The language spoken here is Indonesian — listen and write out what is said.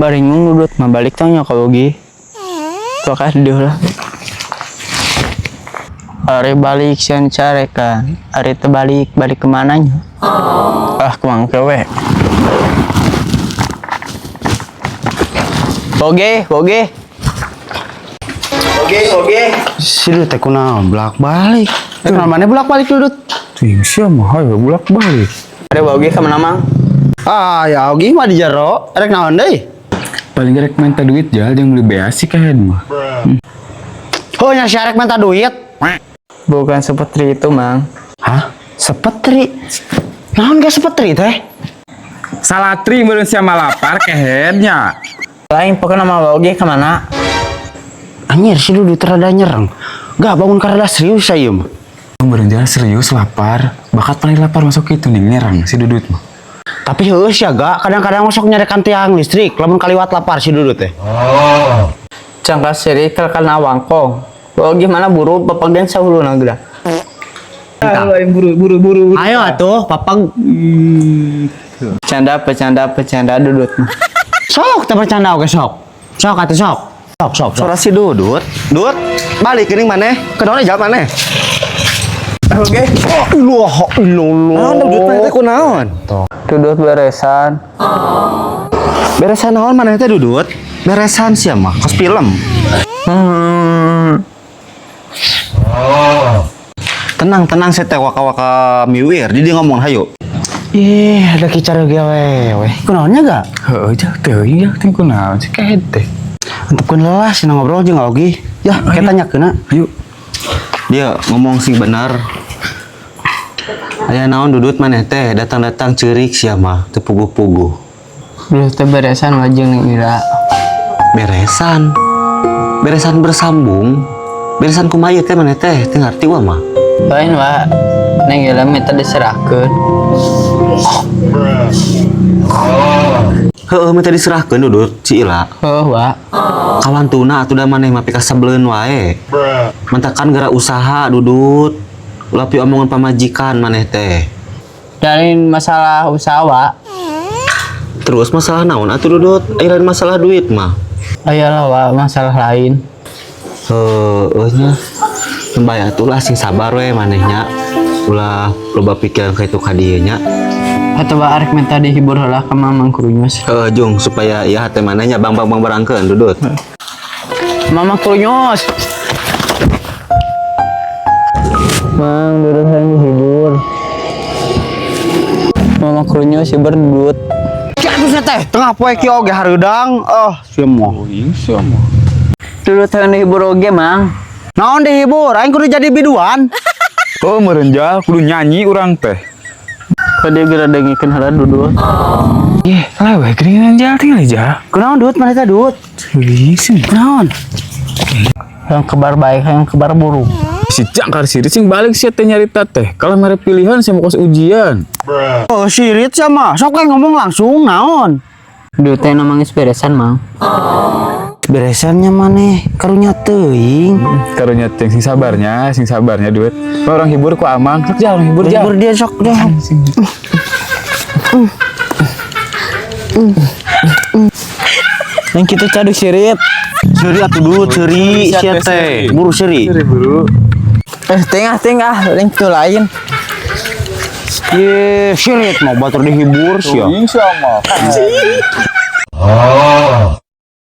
Baringung dudut mah balik tanya kalau gi. Tuh kan lah. Ari balik sian carekan. Ari terbalik balik kemananya? Ah kemang kewe. Oge. Si Dut teh kunaon bolak balik. Kenal mana bolak balik Dut? Ting sia mah hayo bolak balik. Ari oge ka mana mang? Ah ya ogi mah di jero. Rek naon deui? Paling rek minta duit jal jeung beli beasi kahen mah. Oh nya si Rek minta duit. Bukan seperti itu mang. Hah? Sepetri? Naon gak sepetri teh? Salatri meureun sia malapar kehennya. Lain pokoknya nama oge ka mana? Anjir si Dudut rada nyereng. Gak bangun karena serius saya mah. Meureun jal serius lapar, bakat paling lapar masuk itu nih nyerang si Dudut mah. Tapi heus ya gak kadang-kadang masuk nyarekan tiang listrik lamun kaliwat lapar si Dudut teh. Cangka seri kana wangkong. Oge mana buru papagan sahuluna geura. Buru. Ayo atuh papang. Pecanda Dudut mah. Sok teh bercanda oge sok. Sok atuh sok. Sok. Suara si Dudut. Dut, balik geuning maneh. Kenaon jawab maneh. Oge. Loh, Naon Dudut maneh teh kunaon? Dudut beresan. Beresan naon maneh teh Dudut? Beresan sia mah kos film. Tenang saya teh waka miwir. Jadi ngomong hayu. Ih, ada kicara gawe. Kunaonnya gak? Heuh jah teuing ya ting kunaon sih kahen teh. Antepkeun lelah sih ngobrol jeung Ogi. Ya, kita tanyakeuna. Ayo. Dia ngomong sing benar. Aya naon Dudut maneh teh datang-datang ceurik sia mah teu puguh-puguh. Dudut teh beresan wajeng ning ira. Beresan bersambung. Beresan kumaha teh maneh teh teu ngarti wa mah. Lain wa neng ira minta diserahkeun. Heeh minta diserahkeun Dudut si Ila. Heuh wa. Kawantuna atuh da maneh mah pika sabeleun wae. Mentakan gara usaha Dudut. Ulah pi omongan pamajikan maneh teh. Dari masalah usaha wa. Terus masalah naon atuh Dudut? Lain masalah duit mah. Ayalah wa masalah lain. Nya Mbak atuh lah sing sabar we manehnya. Ulah loba pikiran ka itu ka dieu nya. Atau wa arek minta dihibur heula ka Mamang Krunyos. Jung supaya ieu hate manehnya bang barangkeun Dudut. Mamang Krunyos. Mang Dudut hayang dihibur. Mamang Krunyos hibur Dudut. Kiatusna teh tengah poe kieu oge hareudang. Sia moh. Sia mah. Dudut hayang dihibur oge mang. Naon dihibur? Aing kudu jadi biduan. Oh meureun jal kudu nyanyi urang teh. Kade geura dengikeun heula Dudut. Yeh, lewe geuningan jal tinggal jal. Kunaon Dut maneh teh Dut? Teuing sih. Naon? Yang kebar baik, yang kebar buruk. Si Cangkar Sirit sing balik sia teh nyarita teh. Kalau mere pilihan sia mau kos ujian. Oh sirit sama. Sok we ngomong langsung naon? Dudut teh namanya beresan mang. Beresannya maneh karunya teuing. Karunya teh sing sabarnya duit. Orang hibur ku Amang, sok jal hibur jal. Hibur dia sok deh. Yang kita cadu sirit. Seuri atuh Dut, seuri sia teh. Buru seuri. Buru. Tengah, link tuh lain. Ye, sirit mau batur dihibur sia. Insya Allah.